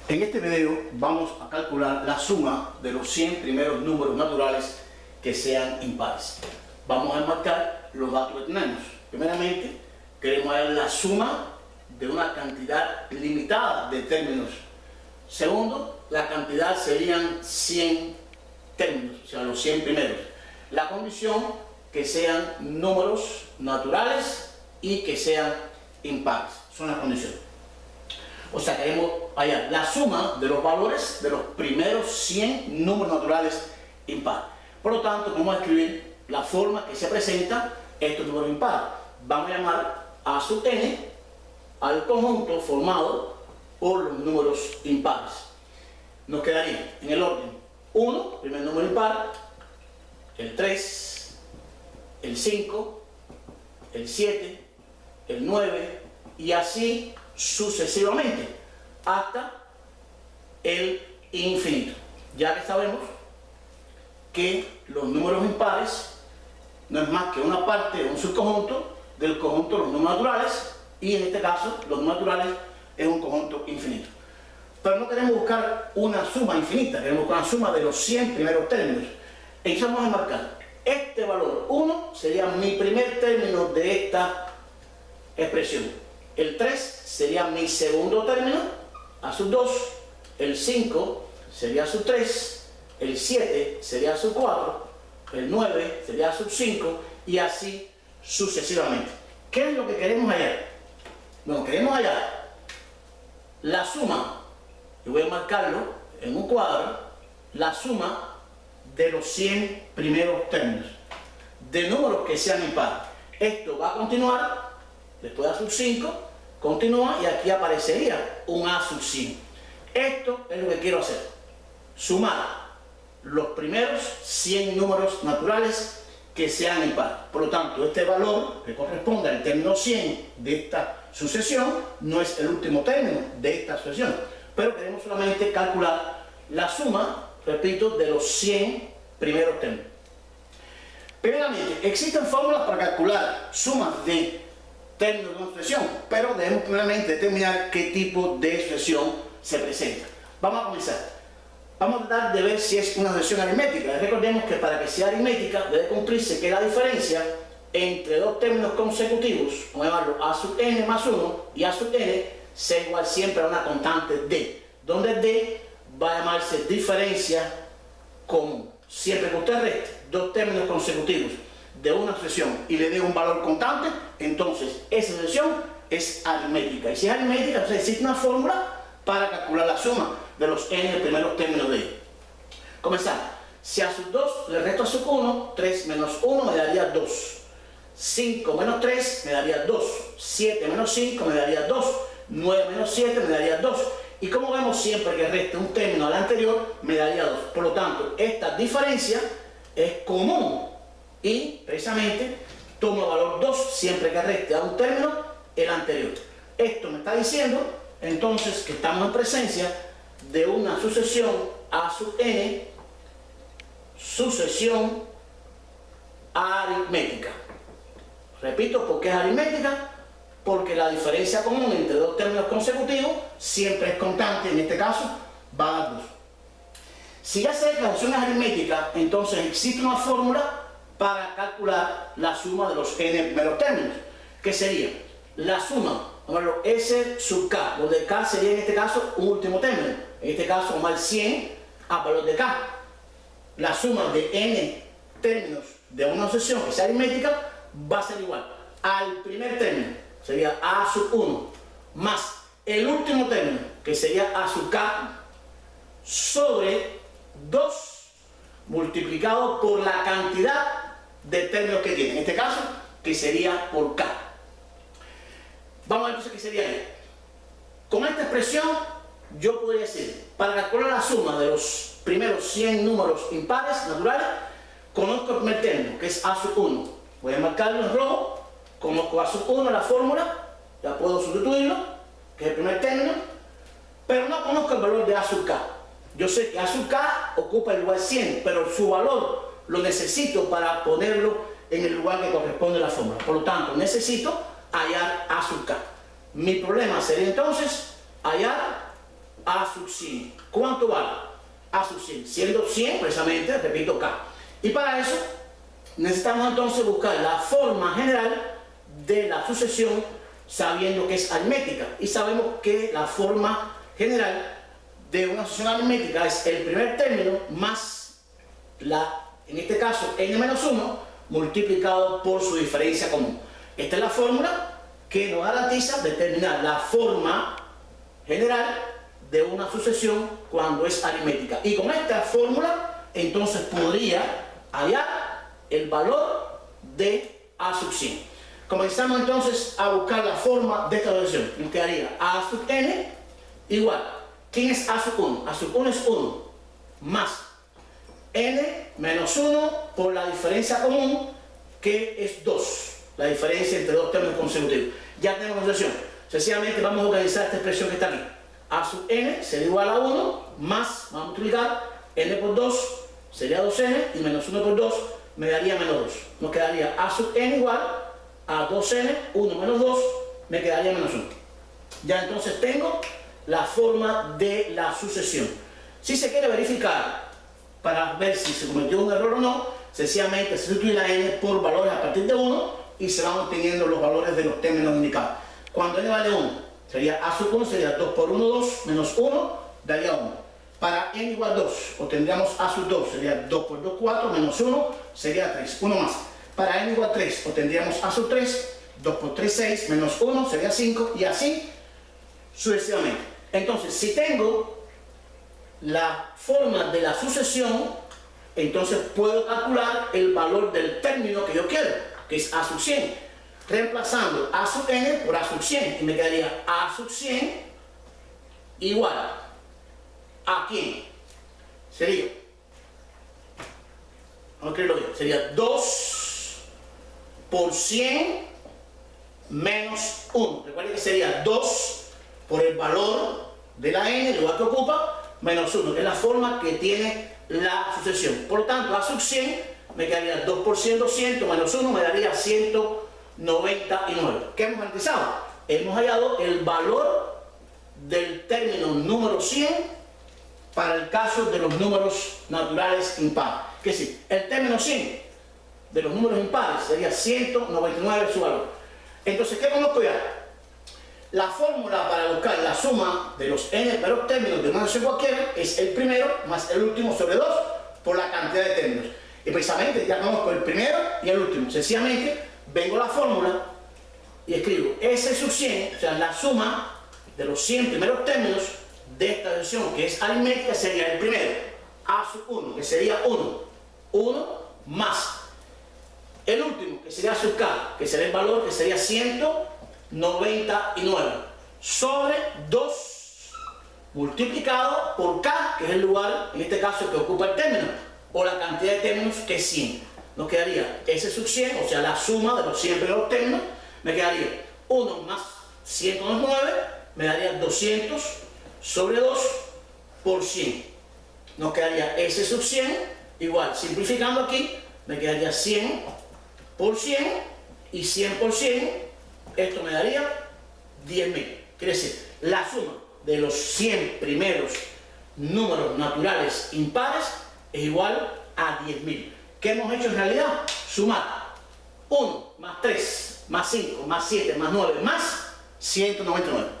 En este video vamos a calcular la suma de los 100 primeros números naturales que sean impares. Vamos a enmarcar los datos que tenemos. Primeramente, queremos ver la suma de una cantidad limitada de términos. Segundo, la cantidad serían 100 términos, o sea, los 100 primeros. La condición, que sean números naturales y que sean impares. Son las condiciones. O sea, queremos hallar la suma de los valores de los primeros 100 números naturales impares. Por lo tanto, vamos a escribir la forma que se presenta estos números impares. Vamos a llamar A sub n al conjunto formado por los números impares. Nos quedaría en el orden 1, primer número impar, el 3, el 5, el 7, el 9 y así sucesivamente hasta el infinito, ya que sabemos que los números impares no es más que una parte o un subconjunto del conjunto de los números naturales, y en este caso los números naturales es un conjunto infinito. Pero no queremos buscar una suma infinita, queremos buscar una suma de los 100 primeros términos. Y vamos a marcar este valor 1 sería mi primer término de esta expresión. El 3 sería mi segundo término, A sub 2, el 5 sería A sub 3, el 7 sería A sub 4, el 9 sería A sub 5 y así sucesivamente. ¿Qué es lo que queremos hallar? Bueno, queremos hallar la suma, y voy a marcarlo en un cuadro, la suma de los 100 primeros términos de números que sean impares. Esto va a continuar después de A sub 5, continúa y aquí aparecería un A sub 100. Esto es lo que quiero hacer: sumar los primeros 100 números naturales que sean impares. Por lo tanto, este valor que corresponde al término 100 de esta sucesión no es el último término de esta sucesión, pero queremos solamente calcular la suma, repito, de los 100 primeros términos. Primeramente, existen fórmulas para calcular sumas de términos de una sucesión, pero debemos primeramente determinar qué tipo de sucesión se presenta. Vamos a comenzar. Vamos a tratar de ver si es una sucesión aritmética. Recordemos que para que sea aritmética debe cumplirse que la diferencia entre dos términos consecutivos, vamos a llamarlo A sub n más 1 y A sub n, sea igual siempre a una constante d, donde d va a llamarse diferencia común. Siempre que usted reste dos términos consecutivos de una sucesión y le dé un valor constante, entonces esa sucesión es aritmética. Y si es aritmética, entonces existe una fórmula para calcular la suma de los n primeros términos de ella. Comenzamos. Si a sub 2 le resto a sub 1, 3 menos 1 me daría 2. 5 menos 3 me daría 2. 7 menos 5 me daría 2. 9 menos 7 me daría 2. Y como vemos, siempre que reste un término al anterior, me daría 2. Por lo tanto, esta diferencia es común y precisamente tomo el valor 2 siempre que reste a un término el anterior. Esto me está diciendo entonces que estamos en presencia de una sucesión A sub n, sucesión aritmética. Repito, ¿por qué es aritmética? Porque la diferencia común entre dos términos consecutivos siempre es constante, en este caso va a dar 2. Si ya sé que la sucesión es aritmética, entonces existe una fórmula para calcular la suma de los n primeros términos, que sería la suma, vamos a verlo, S sub k, donde k sería en este caso un último término, en este caso vamos al 100 a valor de k. La suma de n términos de una sucesión que sea aritmética va a ser igual al primer término, sería A sub 1, más el último término, que sería A sub k, sobre 2 multiplicado por la cantidad de términos que tiene, en este caso, que sería por k. Vamos a ver entonces qué sería ahí. Con esta expresión yo podría decir, para calcular la suma de los primeros 100 números impares naturales, conozco el primer término, que es A sub 1. Voy a marcarlo en rojo, conozco A sub 1, la fórmula, ya puedo sustituirlo, que es el primer término, pero no conozco el valor de A sub k. Yo sé que A sub k ocupa el lugar 100, pero su valor lo necesito para ponerlo en el lugar que corresponde a la fórmula. Por lo tanto, necesito hallar A sub k. Mi problema sería entonces hallar A sub 100. ¿Cuánto vale? A sub 100. Siendo 100, precisamente, repito, K. Y para eso, necesitamos entonces buscar la forma general de la sucesión, sabiendo que es aritmética. Y sabemos que la forma general de una sucesión aritmética es el primer término más en este caso, n-1 multiplicado por su diferencia común. Esta es la fórmula que nos garantiza determinar la forma general de una sucesión cuando es aritmética. Y con esta fórmula, entonces podría hallar el valor de A sub 100. Comenzamos entonces a buscar la forma de esta sucesión. Nos quedaría A sub n igual. ¿Quién es A sub 1? A sub 1 es 1 más n menos 1 por la diferencia común, que es 2. La diferencia entre dos términos consecutivos. Ya tenemos la sucesión. Sencillamente vamos a organizar esta expresión que está aquí. A sub n sería igual a 1 más, vamos a multiplicar, n por 2 sería 2n y menos 1 por 2 me daría menos 2. Nos quedaría A sub n igual a 2n, 1 menos 2 me quedaría menos 1. Ya entonces tengo la forma de la sucesión. Si se quiere verificar para ver si se cometió un error o no, sencillamente se sustituye la n por valores a partir de 1 y se van obteniendo los valores de los términos indicados. Cuando n vale 1, sería A sub 1, sería 2 por 1, 2, menos 1, daría 1. Para n igual 2, obtendríamos A sub 2, sería 2 por 2, 4, menos 1, sería 3, 1 más. Para n igual 3, obtendríamos A sub 3, 2 por 3, 6, menos 1, sería 5, y así sucesivamente. Entonces, si tengo la forma de la sucesión, entonces puedo calcular el valor del término que yo quiero, que es A sub 100, reemplazando A sub n por A sub 100, y me quedaría A sub 100 igual a ¿quién? Sería, vamos a escribirlo bien, sería 2 por 100 menos 1. Recuerden que sería 2 por el valor de la n, el lugar que ocupa, menos 1. Es la forma que tiene la sucesión. Por lo tanto, A sub 100 me quedaría 2 por 100, 200, menos 1 me daría 199. ¿Qué hemos garantizado? Hemos hallado el valor del término número 100 para el caso de los números naturales impares. Que sí, el término 100 de los números impares sería 199 su valor. Entonces, ¿qué conozco ya? La fórmula para buscar la suma de los n primeros términos de una sucesión cualquiera es el primero más el último sobre 2 por la cantidad de términos. Y precisamente ya conozco el primero y el último. Sencillamente vengo a la fórmula y escribo S sub 100, o sea, la suma de los 100 primeros términos de esta sucesión que es aritmética sería el primero, A sub 1, que sería 1, 1 más el último, que sería sub k, que sería el valor, que sería 199, sobre 2 multiplicado por k, que es el lugar, en este caso, que ocupa el término, o la cantidad de términos, que es 100. Nos quedaría S sub 100, o sea, la suma de los 100 primeros términos, me quedaría 1 más 199, me daría 200 sobre 2 por 100. Nos quedaría S sub 100, igual, simplificando aquí, me quedaría 100 por 100 y 100 por 100, esto me daría 10.000. Quiere decir, la suma de los 100 primeros números naturales impares es igual a 10.000. ¿Qué hemos hecho en realidad? Sumar 1 más 3 más 5 más 7 más 9 más 199.